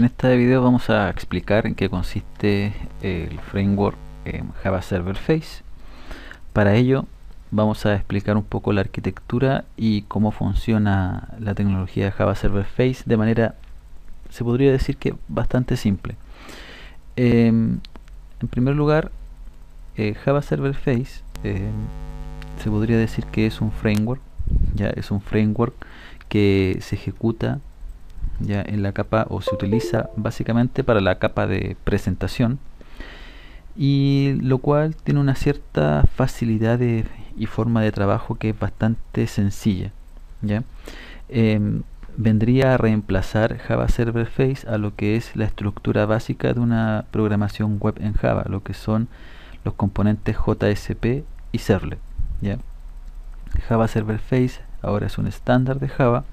En este video vamos a explicar en qué consiste el framework Java Server Face. Para ello vamos a explicar un poco la arquitectura y cómo funciona la tecnología de Java Server Face de manera, se podría decir que bastante simple. En primer lugar, Java Server Face se podría decir que es un framework, ya es un framework que se ejecuta ya en la capa, o se utiliza básicamente para la capa de presentación, y lo cual tiene una cierta facilidad y forma de trabajo que es bastante sencilla, ¿ya? Vendría a reemplazar Java Server Face a lo que es la estructura básica de una programación web en Java, lo que son los componentes JSP y Servlet, ¿ya? Java Server Face ahora es un estándar de Java,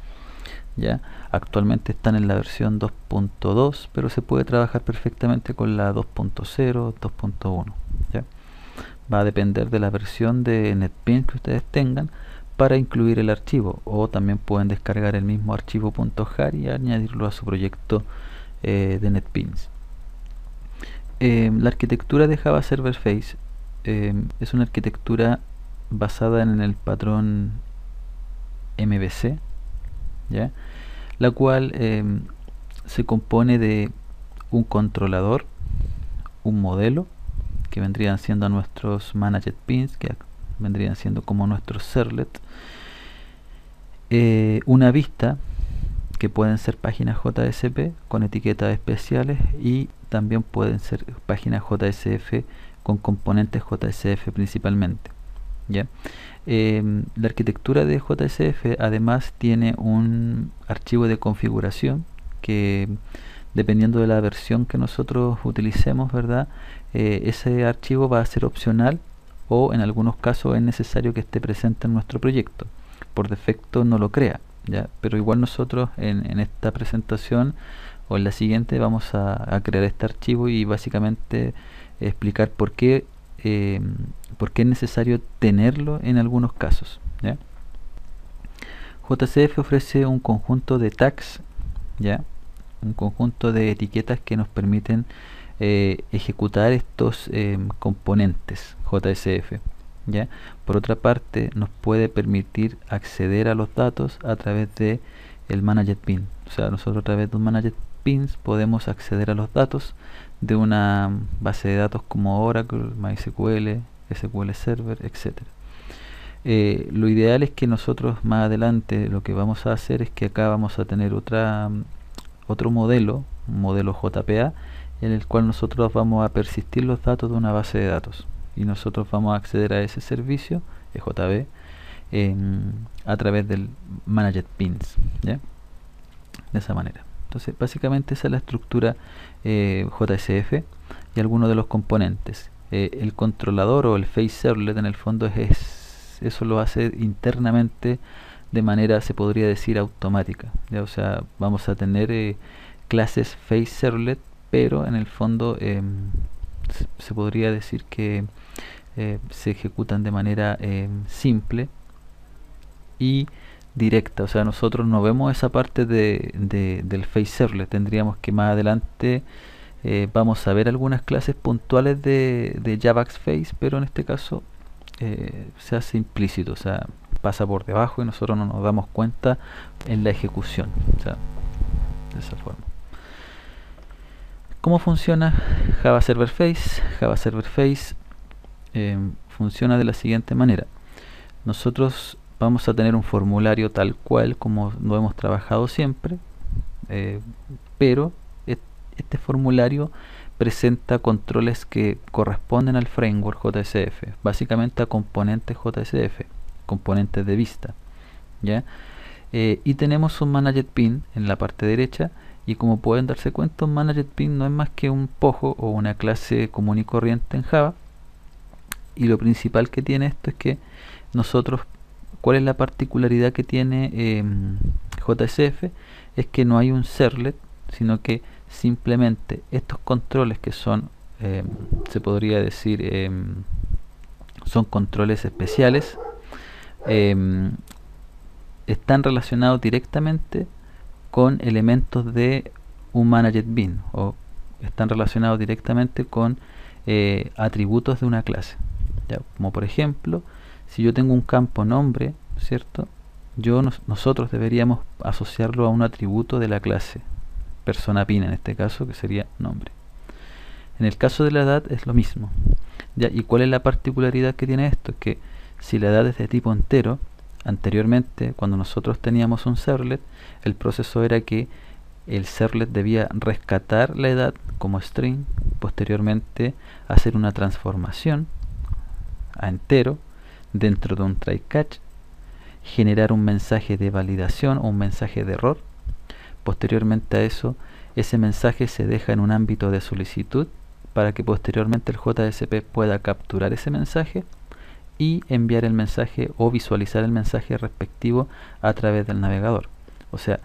¿ya? Actualmente están en la versión 2.2, pero se puede trabajar perfectamente con la 2.0, 2.1, ¿ya? Va a depender de la versión de NetBeans que ustedes tengan para incluir el archivo, o también pueden descargar el mismo archivo .jar y añadirlo a su proyecto de NetBeans. La arquitectura de Java Server Face es una arquitectura basada en el patrón MVC, ¿ya? La cual se compone de un controlador, un modelo, que vendrían siendo nuestros managed pins, que vendrían siendo como nuestros servlet, una vista, que pueden ser páginas JSP con etiquetas especiales, y también pueden ser páginas JSF con componentes JSF principalmente, ¿ya? La arquitectura de JSF además tiene un archivo de configuración que, dependiendo de la versión que nosotros utilicemos, ¿verdad? Ese archivo va a ser opcional, o en algunos casos es necesario que esté presente en nuestro proyecto. Por defecto no lo crea, ¿ya? Pero igual nosotros en esta presentación o en la siguiente vamos a crear este archivo y básicamente explicar por qué es necesario tenerlo en algunos casos, ¿ya? JCF ofrece un conjunto de tags, ¿ya? Un conjunto de etiquetas que nos permiten ejecutar estos componentes JSF, ¿ya? Por otra parte, nos puede permitir acceder a los datos a través de el managed pin. O sea, nosotros a través de un managed pins podemos acceder a los datos de una base de datos como Oracle, MySQL, SQL Server, etc. Lo ideal es que nosotros más adelante lo que vamos a hacer es que acá vamos a tener otro modelo, un modelo JPA, en el cual nosotros vamos a persistir los datos de una base de datos, y nosotros vamos a acceder a ese servicio JB a través del Managed Pins, ¿ya? De esa manera. Entonces básicamente esa es la estructura JSF y algunos de los componentes. El controlador o el face servlet en el fondo eso lo hace internamente de manera, se podría decir, automática, ¿ya? O sea, vamos a tener clases face servlet, pero en el fondo se podría decir que se ejecutan de manera simple y directa. O sea, nosotros no vemos esa parte del face servlet. Tendríamos que más adelante vamos a ver algunas clases puntuales de Javax Face, pero en este caso se hace implícito, o sea, pasa por debajo y nosotros no nos damos cuenta en la ejecución, o sea, de esa forma. ¿Cómo funciona Java Server Face? Java Server Face funciona de la siguiente manera. Nosotros vamos a tener un formulario tal cual como lo hemos trabajado siempre, pero este formulario presenta controles que corresponden al framework JSF, básicamente a componentes JSF, componentes de vista, ¿ya? Y tenemos un managed pin en la parte derecha, y como pueden darse cuenta, un managed pin no es más que un pojo o una clase común y corriente en Java. Y lo principal que tiene esto es que nosotros, ¿cuál es la particularidad que tiene JSF? Es que no hay un servlet, sino que simplemente estos controles que son, se podría decir, son controles especiales, están relacionados directamente con elementos de un managed bean, o están relacionados directamente con atributos de una clase, ¿ya? Como por ejemplo, si yo tengo un campo nombre, ¿cierto? Nosotros deberíamos asociarlo a un atributo de la clase persona pin, en este caso, que sería nombre. En el caso de la edad es lo mismo, ¿ya? ¿Y cuál es la particularidad que tiene esto? Es que si la edad es de tipo entero, anteriormente, cuando nosotros teníamos un servlet, el proceso era que el servlet debía rescatar la edad como string, posteriormente hacer una transformación a entero dentro de un try catch, generar un mensaje de validación o un mensaje de error. Posteriormente a eso, ese mensaje se deja en un ámbito de solicitud para que posteriormente el JSP pueda capturar ese mensaje y enviar el mensaje o visualizar el mensaje respectivo a través del navegador. O sea,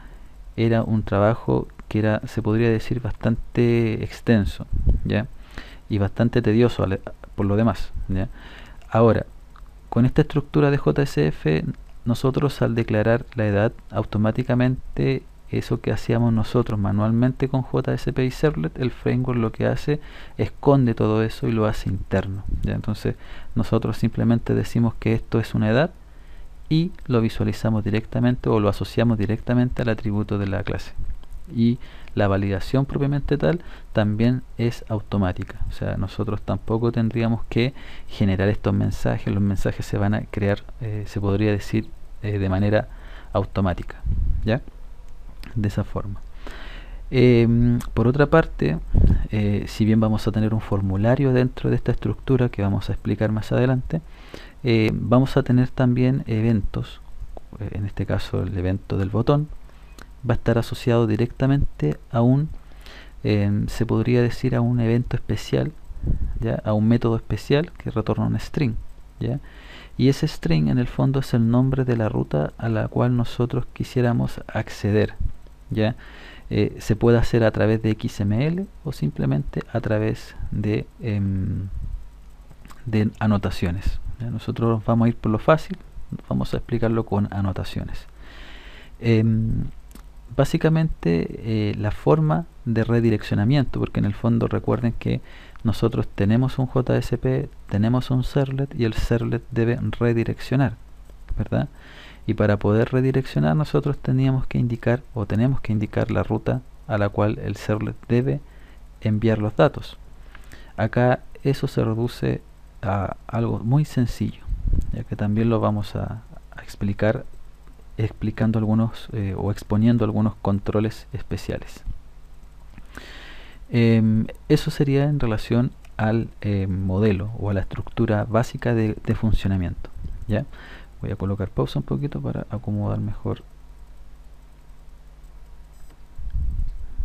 era un trabajo que era, se podría decir, bastante extenso, ¿ya? Y bastante tedioso por lo demás, ¿ya? Ahora, con esta estructura de JSF, nosotros al declarar la edad, automáticamente eso que hacíamos nosotros manualmente con JSP y Servlet, el framework lo que hace, esconde todo eso y lo hace interno, ¿ya? Entonces nosotros simplemente decimos que esto es una edad y lo visualizamos directamente o lo asociamos directamente al atributo de la clase. Y la validación propiamente tal también es automática, o sea, nosotros tampoco tendríamos que generar estos mensajes. Los mensajes se van a crear, se podría decir, de manera automática, ¿ya? De esa forma. Por otra parte, si bien vamos a tener un formulario dentro de esta estructura que vamos a explicar más adelante, vamos a tener también eventos. En este caso el evento del botón va a estar asociado directamente a un, se podría decir, a un evento especial, ¿ya? A un método especial que retorna un string, ¿ya? Y ese string en el fondo es el nombre de la ruta a la cual nosotros quisiéramos acceder, ¿ya? Se puede hacer a través de XML o simplemente a través de anotaciones, ¿ya? Nosotros vamos a ir por lo fácil, vamos a explicarlo con anotaciones. Básicamente la forma de redireccionamiento, porque en el fondo recuerden que nosotros tenemos un JSP, tenemos un servlet y el servlet debe redireccionar, ¿verdad? Y para poder redireccionar nosotros teníamos que indicar o tenemos que indicar la ruta a la cual el servlet debe enviar los datos. Acá eso se reduce a algo muy sencillo, ya que también lo vamos a explicar explicando algunos o exponiendo algunos controles especiales. Eso sería en relación al modelo o a la estructura básica de funcionamiento, ¿ya? Voy a colocar pausa un poquito para acomodar mejor.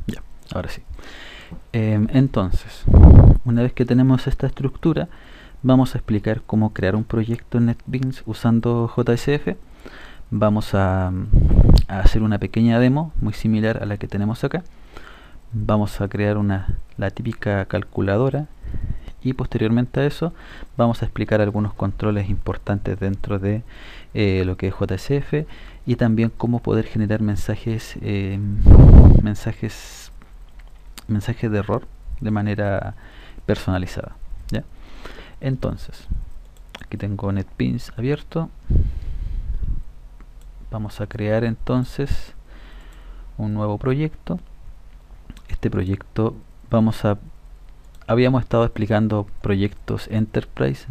Ya, ahora sí. Entonces, una vez que tenemos esta estructura, vamos a explicar cómo crear un proyecto en NetBeans usando JSF. Vamos a hacer una pequeña demo muy similar a la que tenemos acá. Vamos a crear la típica calculadora y posteriormente a eso vamos a explicar algunos controles importantes dentro de lo que es JSF y también cómo poder generar mensajes de error de manera personalizada, ¿ya? Entonces, aquí tengo NetBeans abierto. Vamos a crear entonces un nuevo proyecto. Este proyecto habíamos estado explicando proyectos Enterprise.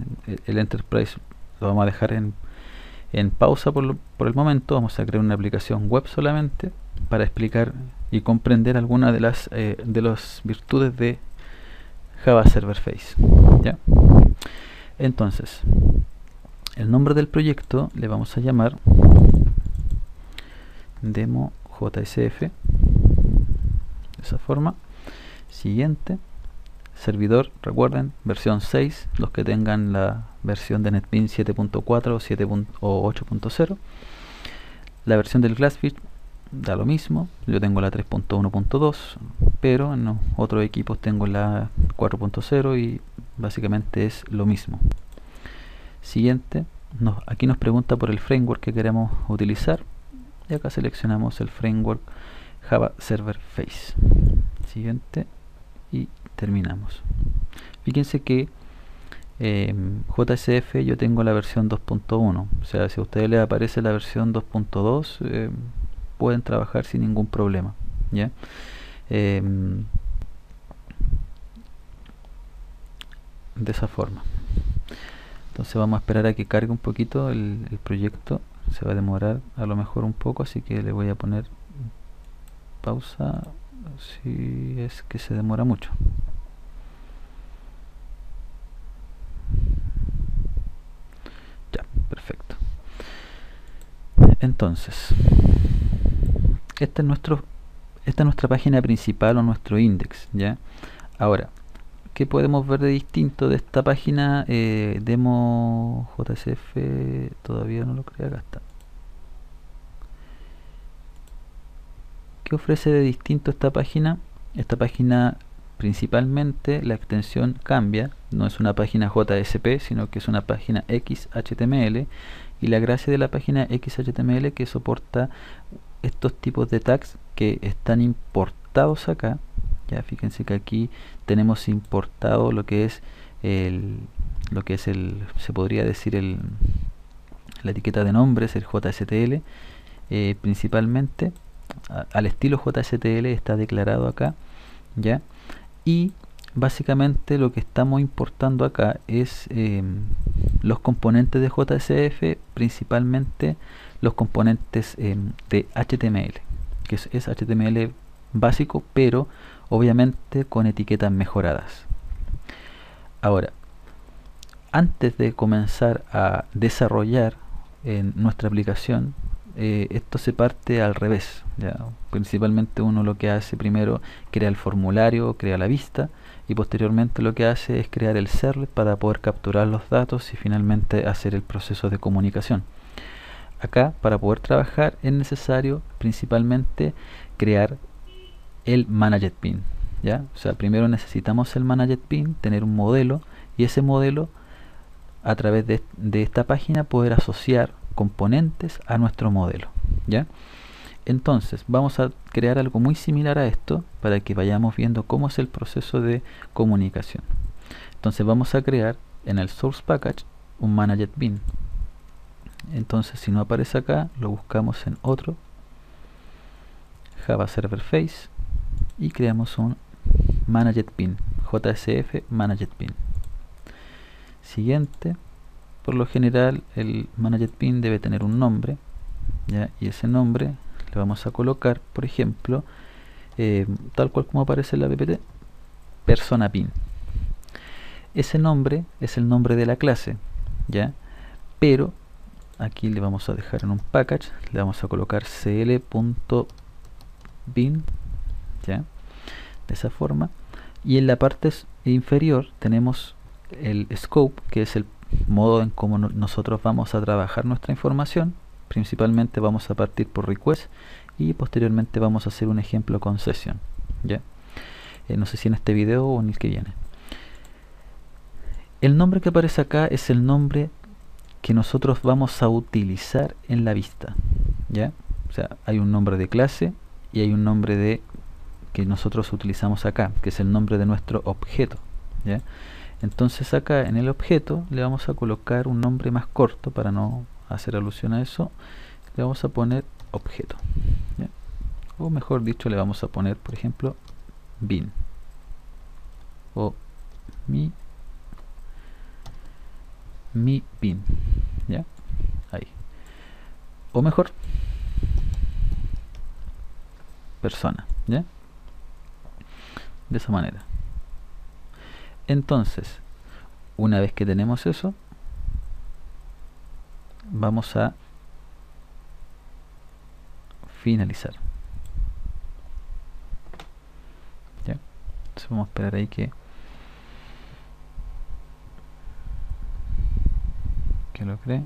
El Enterprise lo vamos a dejar en pausa por el momento. Vamos a crear una aplicación web solamente para explicar y comprender algunas de las virtudes de Java Server Face, ¿ya? Entonces, el nombre del proyecto le vamos a llamar demo JSF, de esa forma. Siguiente, servidor, recuerden, versión 6, los que tengan la versión de NetBeans 7.4 o 8.0. La versión del Glassfish da lo mismo, yo tengo la 3.1.2, pero en otros equipos tengo la 4.0 y básicamente es lo mismo. Siguiente, aquí nos pregunta por el framework que queremos utilizar y acá seleccionamos el framework Java Server Face, Siguiente y terminamos. Fíjense que JSF yo tengo la versión 2.1, o sea, si a ustedes les aparece la versión 2.2, pueden trabajar sin ningún problema, ¿ya? De esa forma. Entonces vamos a esperar a que cargue un poquito el proyecto. Se va a demorar a lo mejor un poco, así que le voy a poner pausa si es que se demora mucho. Ya, perfecto. Entonces, esta es nuestra página principal o nuestro index, ¿ya? Ahora, ¿qué podemos ver de distinto de esta página? Demo JSF, todavía no lo creo, acá está. ¿Qué ofrece de distinto esta página? Esta página principalmente la extensión cambia, no es una página JSP, sino que es una página XHTML, y la gracia de la página XHTML que soporta estos tipos de tags que están importados acá. Ya fíjense que aquí tenemos importado lo que es se podría decir la etiqueta de nombres, el JSTL, principalmente al estilo JSTL está declarado acá, ya, y básicamente lo que estamos importando acá es los componentes de JSF, principalmente los componentes de HTML, que es HTML básico, pero obviamente con etiquetas mejoradas. Ahora, antes de comenzar a desarrollar en nuestra aplicación, esto se parte al revés, ¿ya? Principalmente uno lo que hace primero crea el formulario, crea la vista, y posteriormente lo que hace es crear el servlet para poder capturar los datos y finalmente hacer el proceso de comunicación. Acá, para poder trabajar, es necesario principalmente crear el Managed Pin, ¿ya? O sea, primero necesitamos el Managed Pin, tener un modelo, y ese modelo, a través de esta página, poder asociar componentes a nuestro modelo, ¿ya? Entonces vamos a crear algo muy similar a esto para que vayamos viendo cómo es el proceso de comunicación. Entonces vamos a crear en el source package un Managed Pin. Entonces si no aparece acá, lo buscamos en otro, Java Server Face, y creamos un Managed Pin, JSF Managed Pin. Siguiente, por lo general el Managed Pin debe tener un nombre, ¿ya? Y ese nombre le vamos a colocar, por ejemplo, tal cual como aparece en la ppt, persona pin. Ese nombre es el nombre de la clase, ¿ya? Pero aquí le vamos a dejar en un package, le vamos a colocar cl.bin, ¿ya? De esa forma. Y en la parte inferior tenemos el scope, que es el modo en cómo nosotros vamos a trabajar nuestra información. Principalmente vamos a partir por request y posteriormente vamos a hacer un ejemplo con session, ¿ya? No sé si en este video o en el que viene. El nombre que aparece acá es el nombre que nosotros vamos a utilizar en la vista, ¿ya? O sea, hay un nombre de clase y hay un nombre de que nosotros utilizamos acá, que es el nombre de nuestro objeto, ¿ya? Entonces acá en el objeto le vamos a colocar un nombre más corto para no hacer alusión a eso. Le vamos a poner objeto, ¿ya? O mejor dicho, le vamos a poner, por ejemplo, bin o mi bin, ¿ya? Ahí. O mejor, persona, ¿ya? De esa manera. Entonces, una vez que tenemos eso, vamos a finalizar, ¿ya? Entonces vamos a esperar ahí que lo cree.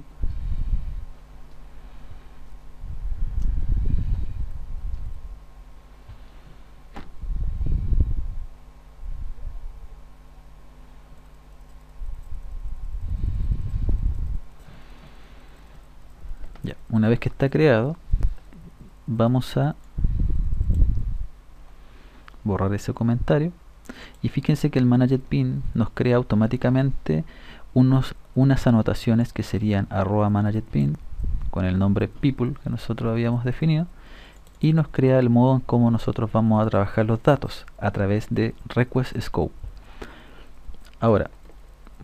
Ya, una vez que está creado, vamos a borrar ese comentario. Y fíjense que el ManagerPin nos crea automáticamente unas anotaciones que serían @ManagerPin con el nombre people que nosotros habíamos definido, y nos crea el modo en cómo nosotros vamos a trabajar los datos a través de request scope. Ahora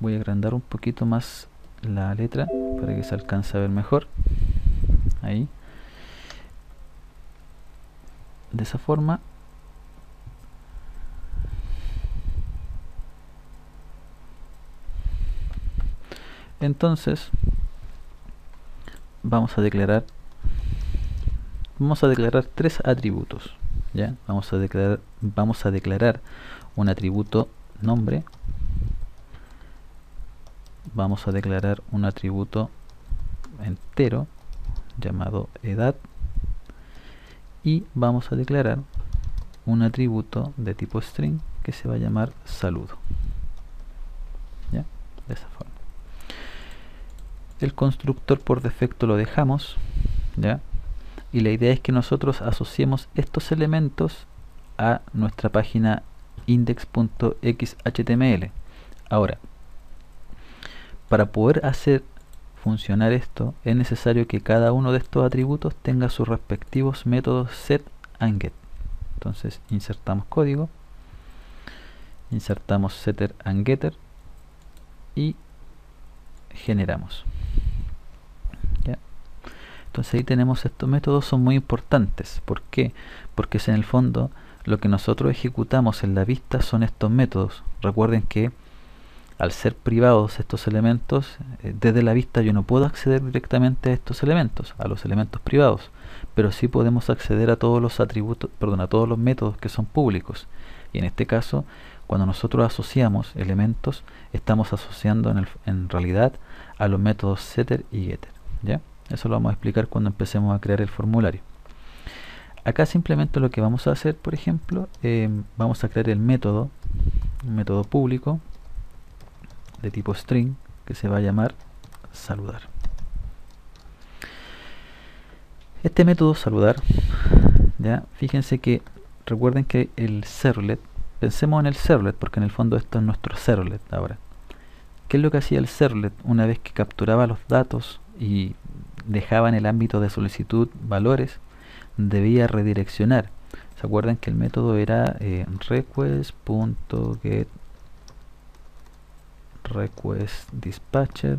voy a agrandar un poquito más la letra para que se alcance a ver mejor. Ahí, de esa forma. Entonces vamos a declarar tres atributos, ¿ya? Vamos a declarar un atributo nombre, vamos a declarar un atributo entero llamado edad, y vamos a declarar un atributo de tipo string que se va a llamar saludo, ¿ya? De esa forma. El constructor por defecto lo dejamos, ¿ya? Y la idea es que nosotros asociemos estos elementos a nuestra página index.xhtml. Ahora, para poder hacer funcionar esto, es necesario que cada uno de estos atributos tenga sus respectivos métodos set and get. Entonces insertamos código, insertamos setter and getter y generamos. ¿Ya? Entonces ahí tenemos estos métodos, son muy importantes. ¿Por qué? Porque es en el fondo lo que nosotros ejecutamos en la vista son estos métodos. Recuerden que al ser privados estos elementos, desde la vista yo no puedo acceder directamente a estos elementos, a los elementos privados, pero sí podemos acceder a todos los atributos, perdón, a todos los métodos que son públicos. Y en este caso, cuando nosotros asociamos elementos, estamos asociando en realidad a los métodos setter y getter, ¿ya? Eso lo vamos a explicar cuando empecemos a crear el formulario. Acá simplemente lo que vamos a hacer, por ejemplo, vamos a crear un método público de tipo string que se va a llamar saludar. Este método saludar, ya, fíjense que recuerden que el servlet, pensemos en el servlet porque en el fondo esto es nuestro servlet. Ahora, ¿qué es lo que hacía el servlet? Una vez que capturaba los datos y dejaba en el ámbito de solicitud valores, debía redireccionar. ¿Se acuerdan que el método era request.get request dispatcher,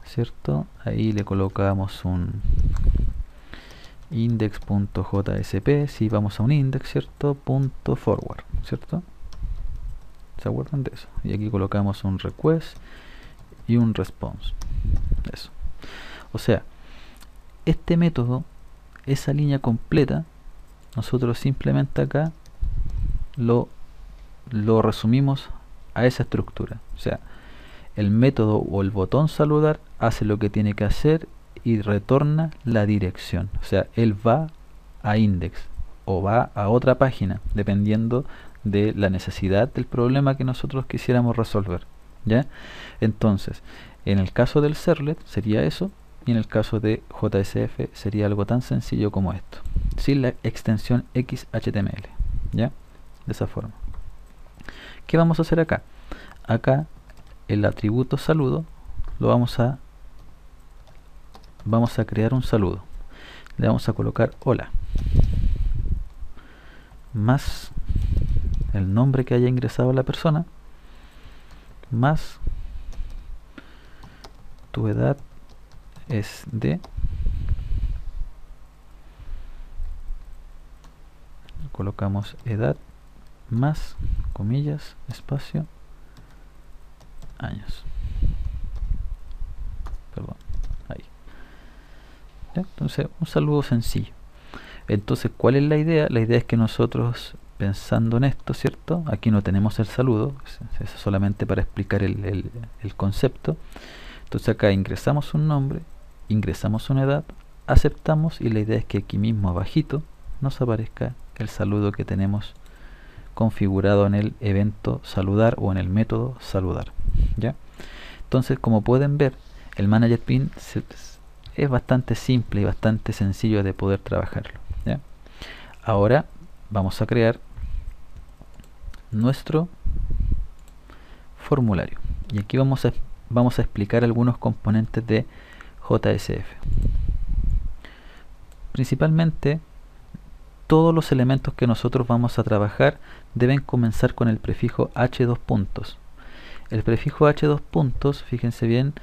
¿cierto? Ahí le colocamos un index.jsp, si vamos a un index, ¿cierto? .forward, ¿cierto? ¿Se acuerdan de eso? Y aquí colocamos un request y un response. Eso. O sea, este método, esa línea completa, nosotros simplemente acá lo resumimos a esa estructura. O sea, el método o el botón saludar hace lo que tiene que hacer y retorna la dirección. O sea, él va a index o va a otra página dependiendo de la necesidad del problema que nosotros quisiéramos resolver, ¿ya? Entonces, en el caso del servlet sería eso, y en el caso de JSF sería algo tan sencillo como esto, sin la extensión XHTML, ¿ya? De esa forma. ¿Qué vamos a hacer acá? Acá el atributo saludo lo vamos a crear un saludo. Le vamos a colocar hola más el nombre que haya ingresado la persona más tu edad es de, colocamos edad más comillas espacio años, perdón, ahí, ¿ya? Entonces un saludo sencillo. Entonces, ¿cuál es la idea? La idea es que nosotros, pensando en esto, ¿cierto? Aquí no tenemos el saludo, es solamente para explicar el concepto. Entonces acá ingresamos un nombre, ingresamos una edad, aceptamos, y la idea es que aquí mismo abajito nos aparezca el saludo que tenemos configurado en el evento saludar o en el método saludar, ¿ya? Entonces, como pueden ver, el ManagerPin es bastante simple y bastante sencillo de poder trabajarlo, ¿ya? Ahora vamos a crear nuestro formulario. Y aquí vamos a explicar algunos componentes de JSF. Principalmente, todos los elementos que nosotros vamos a trabajar deben comenzar con el prefijo h2 puntos. El prefijo h2 puntos, fíjense bien,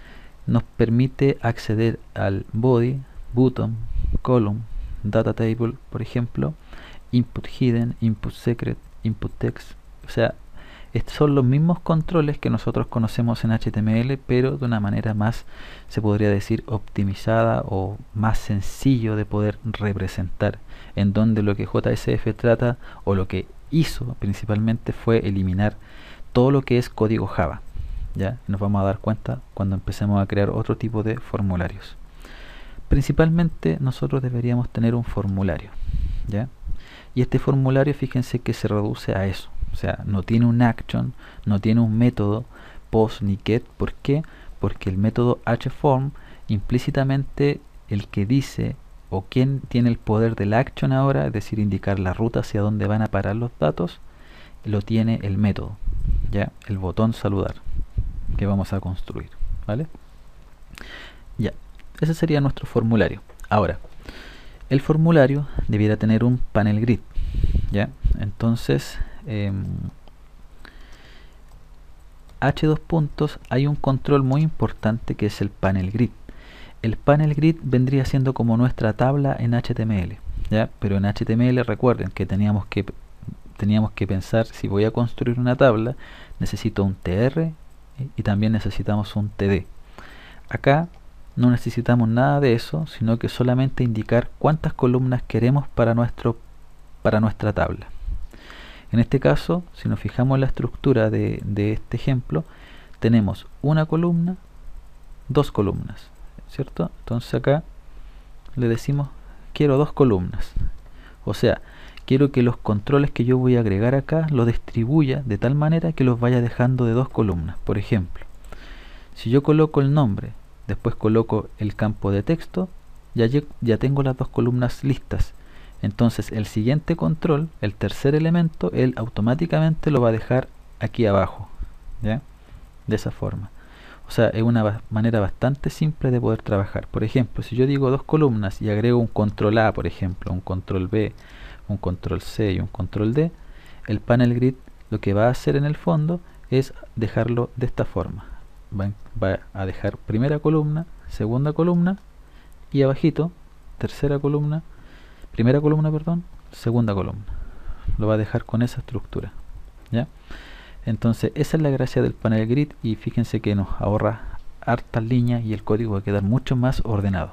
nos permite acceder al body, button, column, data table, por ejemplo, input hidden, input secret, input text. O sea, estos son los mismos controles que nosotros conocemos en HTML, pero de una manera más, se podría decir, optimizada o más sencillo de poder representar, en donde lo que JSF trata, o lo que hizo principalmente, fue eliminar todo lo que es código Java. ¿Ya? Nos vamos a dar cuenta cuando empecemos a crear otro tipo de formularios. Principalmente nosotros deberíamos tener un formulario, ¿ya? Y este formulario, fíjense que se reduce a eso. O sea, no tiene un action, no tiene un método post ni get. ¿Por qué? Porque el método hForm implícitamente, el que dice o quien tiene el poder del action ahora, es decir, indicar la ruta hacia dónde van a parar los datos, lo tiene el método, ¿ya? El botón saludar que vamos a construir, ¿vale? Ya, ese sería nuestro formulario. Ahora, el formulario debiera tener un panel grid, ¿ya? Entonces, h2 puntos, hay un control muy importante que es el panel grid. El panel grid vendría siendo como nuestra tabla en HTML, ¿ya? Pero en HTML recuerden que teníamos que pensar, si voy a construir una tabla, necesito un tr y también necesitamos un td. Acá no necesitamos nada de eso, sino que solamente indicar cuántas columnas queremos para nuestra tabla. En este caso, si nos fijamos en la estructura de este ejemplo, tenemos una columna, dos columnas, ¿cierto? Entonces acá le decimos quiero dos columnas. O sea, quiero que los controles que yo voy a agregar acá los distribuya de tal manera que los vaya dejando de dos columnas. Por ejemplo, si yo coloco el nombre, después coloco el campo de texto, ya tengo las dos columnas listas. Entonces el siguiente control, el tercer elemento, él automáticamente lo va a dejar aquí abajo, ¿ya? De esa forma. O sea, es una manera bastante simple de poder trabajar. Por ejemplo, si yo digo dos columnas y agrego un control A, por ejemplo, un control B, un control C y un control D, el panel grid lo que va a hacer en el fondo es dejarlo de esta forma. Va a dejar primera columna, segunda columna y abajito, primera columna, perdón, segunda columna. Lo va a dejar con esa estructura, ¿ya? Entonces esa es la gracia del panel grid, y fíjense que nos ahorra hartas líneas y el código va a quedar mucho más ordenado.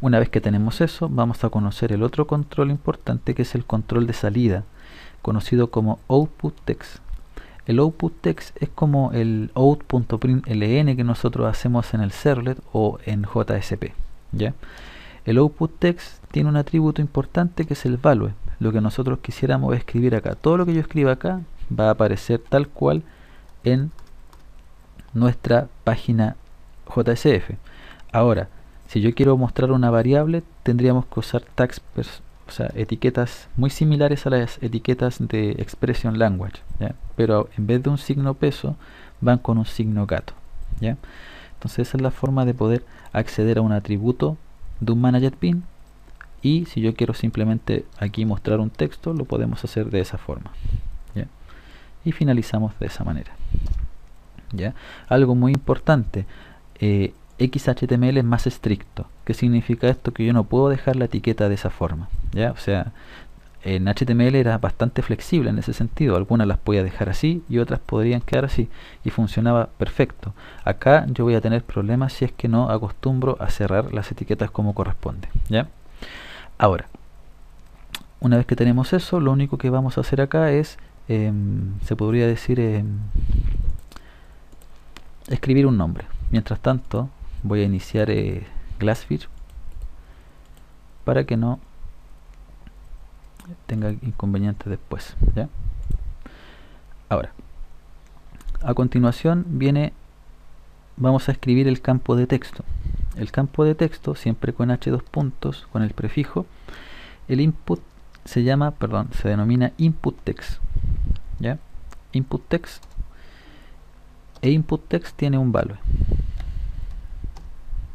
Una vez que tenemos eso, vamos a conocer el otro control importante, que es el control de salida, conocido como output text. El output text es como el out.println que nosotros hacemos en el servlet o en JSP, ¿ya? El output text tiene un atributo importante que es el value. Lo que nosotros quisiéramos escribir acá, todo lo que yo escriba acá va a aparecer tal cual en nuestra página JSF. Ahora, si yo quiero mostrar una variable, tendríamos que usar tags, o sea, etiquetas muy similares a las etiquetas de expression language, ¿ya? Pero en vez de un signo peso, van con un signo gato, ¿ya? Entonces esa es la forma de poder acceder a un atributo de un manager pin, y si yo quiero simplemente aquí mostrar un texto, lo podemos hacer de esa forma, ¿ya? Y finalizamos de esa manera, ¿ya? Algo muy importante, XHTML es más estricto. ¿Qué significa esto? Que yo no puedo dejar la etiqueta de esa forma, ¿ya? O sea, en HTML era bastante flexible en ese sentido. Algunas las podía dejar así y otras podrían quedar así, y funcionaba perfecto. Acá yo voy a tener problemas si es que no acostumbro a cerrar las etiquetas como corresponde, ¿ya? Ahora, una vez que tenemos eso, lo único que vamos a hacer acá es, se podría decir, escribir un nombre. Mientras tanto, voy a iniciar Glassfish para que no tenga inconvenientes después, ¿ya? Ahora, a continuación vamos a escribir el campo de texto. El campo de texto, siempre con h2 puntos, con el prefijo, el input se denomina input text, ¿ya? Input text, e input text tiene un value,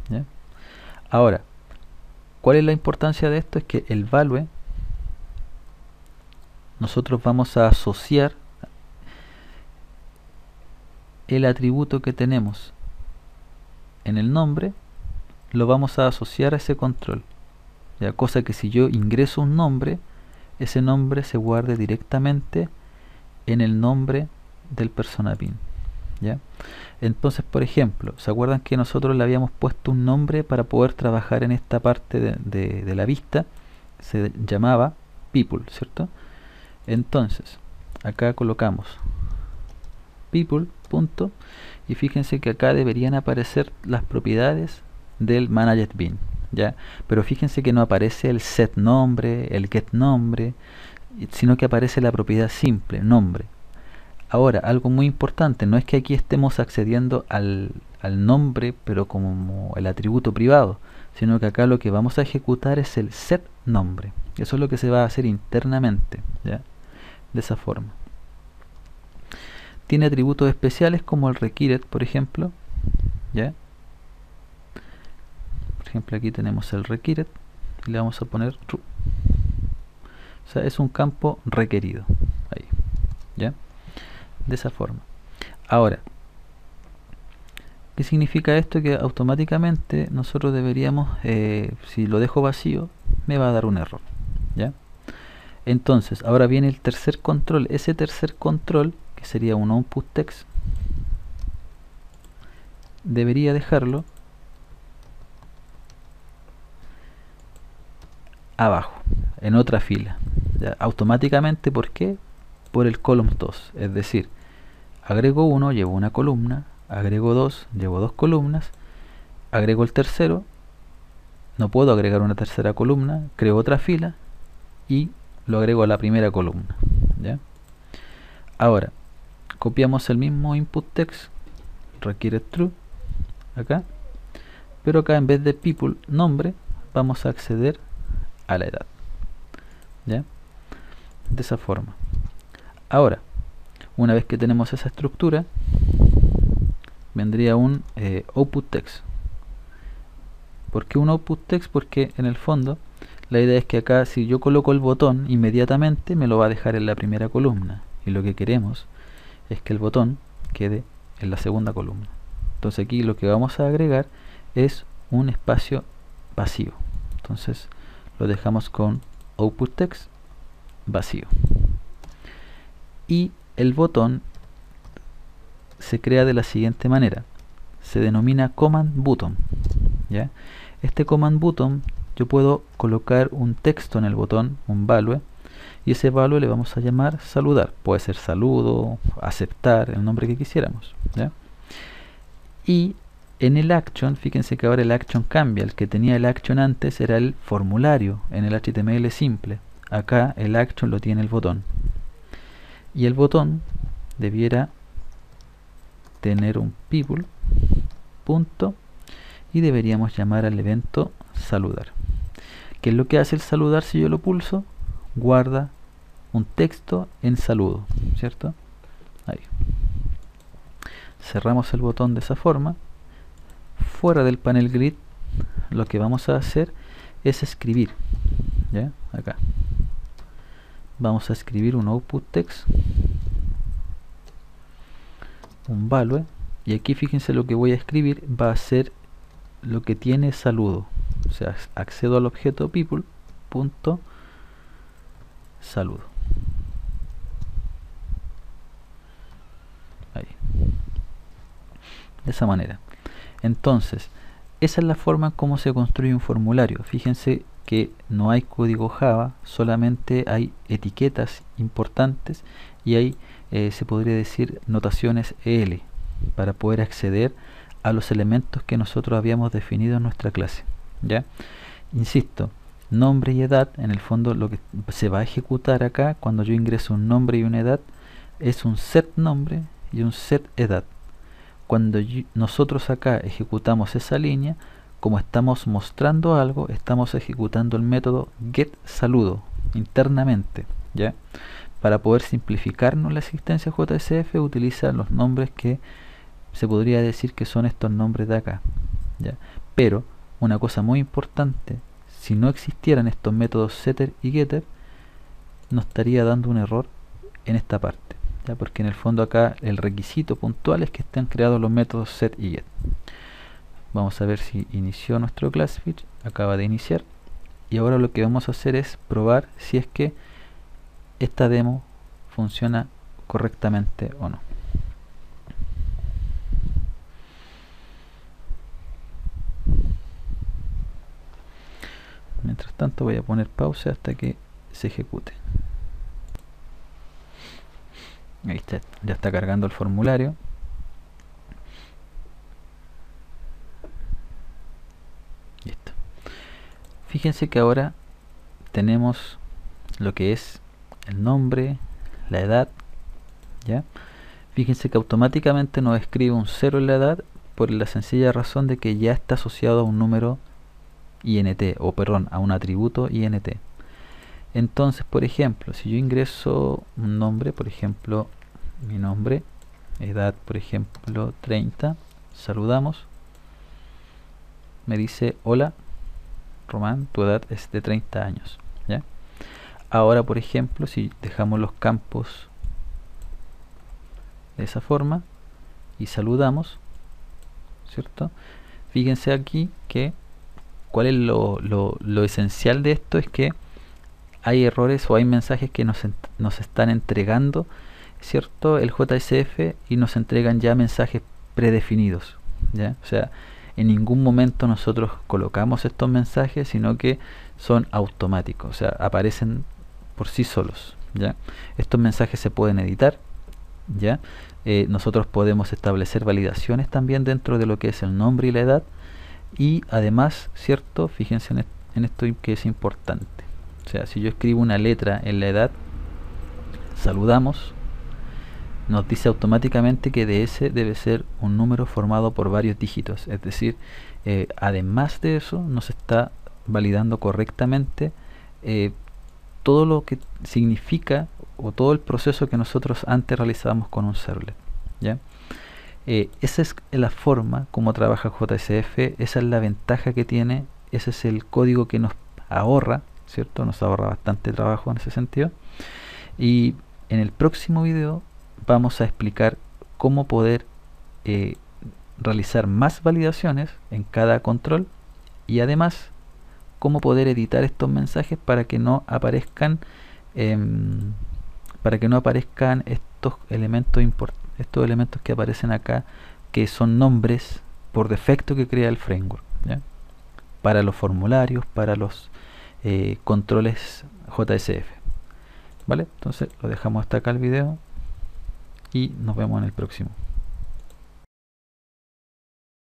¿ya? Ahora, ¿cuál es la importancia de esto? Es que el value nosotros vamos a asociar el atributo que tenemos en el nombre, lo vamos a asociar a ese control, ¿ya? Cosa que si yo ingreso un nombre, ese nombre se guarde directamente en el nombre del persona bin, ¿ya? Entonces, por ejemplo, ¿se acuerdan que nosotros le habíamos puesto un nombre para poder trabajar en esta parte de la vista? Se llamaba people, ¿cierto? Entonces, acá colocamos people, punto, y fíjense que acá deberían aparecer las propiedades del managed bin, ¿ya? Pero fíjense que no aparece el set nombre, el get nombre, sino que aparece la propiedad simple, nombre. Ahora, algo muy importante, no es que aquí estemos accediendo al nombre, pero como el atributo privado, sino que acá lo que vamos a ejecutar es el set nombre. Eso es lo que se va a hacer internamente, ¿ya? De esa forma. Tiene atributos especiales como el required, por ejemplo, ¿ya? Por ejemplo, aquí tenemos el required y le vamos a poner true. O sea, es un campo requerido. Ahí, ¿ya? De esa forma. Ahora, ¿qué significa esto? Que automáticamente nosotros deberíamos, si lo dejo vacío, me va a dar un error, ¿ya? Entonces, ahora viene el tercer control. Ese tercer control, que sería un output text, debería dejarlo abajo, en otra fila, ¿ya? Automáticamente, ¿por qué? Por el column 2, es decir, agrego 1, llevo una columna, agrego 2, llevo dos columnas, agrego el tercero, no puedo agregar una tercera columna, creo otra fila y lo agrego a la primera columna, ¿ya? Ahora, copiamos el mismo input text, requiere true, acá, pero acá en vez de people, nombre, vamos a acceder a la edad, ¿ya? De esa forma. Ahora, una vez que tenemos esa estructura, vendría un output text. ¿Por qué un output text? Porque en el fondo la idea es que acá, si yo coloco el botón, inmediatamente me lo va a dejar en la primera columna, y lo que queremos es que el botón quede en la segunda columna. Entonces aquí lo que vamos a agregar es un espacio vacío. Entonces lo dejamos con output text vacío, y el botón se crea de la siguiente manera. Se denomina command button, ¿ya? Este command button, yo puedo colocar un texto en el botón, un value, y ese value le vamos a llamar saludar. Puede ser saludo, aceptar, el nombre que quisiéramos, ¿ya? Y en el action, fíjense que ahora el action cambia. El que tenía el action antes era el formulario en el HTML simple. Acá el action lo tiene el botón. Y el botón debiera tener un people, punto, y deberíamos llamar al evento saludar. ¿Qué es lo que hace el saludar si yo lo pulso? Guarda un texto en saludo, ¿cierto? Ahí. Cerramos el botón de esa forma. Fuera del panel grid, lo que vamos a hacer es escribir, ¿ya? Acá vamos a escribir un output text, un value, y aquí fíjense lo que voy a escribir va a ser lo que tiene saludo. O sea, accedo al objeto people, punto, saludo. Ahí. De esa manera. Entonces, esa es la forma en cómo se construye un formulario. Fíjense que no hay código Java, solamente hay etiquetas importantes y hay, se podría decir, notaciones EL para poder acceder a los elementos que nosotros habíamos definido en nuestra clase, ¿ya? Insisto, nombre y edad, en el fondo lo que se va a ejecutar acá cuando yo ingreso un nombre y una edad es un set nombre y un set edad. Cuando nosotros acá ejecutamos esa línea, como estamos mostrando algo, estamos ejecutando el método getSaludo, internamente, ¿ya? Para poder simplificarnos la existencia JSF utiliza los nombres que se podría decir que son estos nombres de acá, ¿ya? Pero una cosa muy importante, si no existieran estos métodos setter y getter, nos estaría dando un error en esta parte, ¿ya? Porque en el fondo acá el requisito puntual es que estén creados los métodos set y get. Vamos a ver si inició nuestro ClassFit, acaba de iniciar, y ahora lo que vamos a hacer es probar si es que esta demo funciona correctamente o no. Mientras tanto voy a poner pausa hasta que se ejecute. Ahí está, ya está cargando el formulario. Listo. Fíjense que ahora tenemos lo que es el nombre, la edad, ¿ya? Fíjense que automáticamente nos escribe un 0 en la edad por la sencilla razón de que ya está asociado a un número int, o perdón, a un atributo int. Entonces, por ejemplo, si yo ingreso un nombre, por ejemplo, mi nombre, edad, por ejemplo, 30, saludamos, me dice, hola, Román, tu edad es de 30 años, ¿ya? Ahora, por ejemplo, si dejamos los campos de esa forma y saludamos, ¿cierto? Fíjense aquí que cuál es lo esencial de esto es que hay errores o hay mensajes que nos están entregando, ¿cierto? El JSF y nos entregan ya mensajes predefinidos, ¿ya? O sea, en ningún momento nosotros colocamos estos mensajes, sino que son automáticos, o sea, aparecen por sí solos, ¿ya? Estos mensajes se pueden editar, ¿ya? Nosotros podemos establecer validaciones también dentro de lo que es el nombre y la edad, y además, ¿cierto? Fíjense en esto que es importante. O sea, si yo escribo una letra en la edad, saludamos, nos dice automáticamente que de ese debe ser un número formado por varios dígitos. Es decir, además de eso, nos está validando correctamente todo lo que significa o todo el proceso que nosotros antes realizábamos con un servlet, ¿ya? Esa es la forma como trabaja JSF, esa es la ventaja que tiene, ese es el código que nos ahorra, ¿cierto? Nos ahorra bastante trabajo en ese sentido. Y en el próximo video vamos a explicar cómo poder realizar más validaciones en cada control, y además cómo poder editar estos mensajes para que no aparezcan estos elementos que aparecen acá, que son nombres por defecto que crea el framework, ¿ya? Para los formularios, para los controles JSF, ¿vale? Entonces lo dejamos hasta acá el video y nos vemos en el próximo.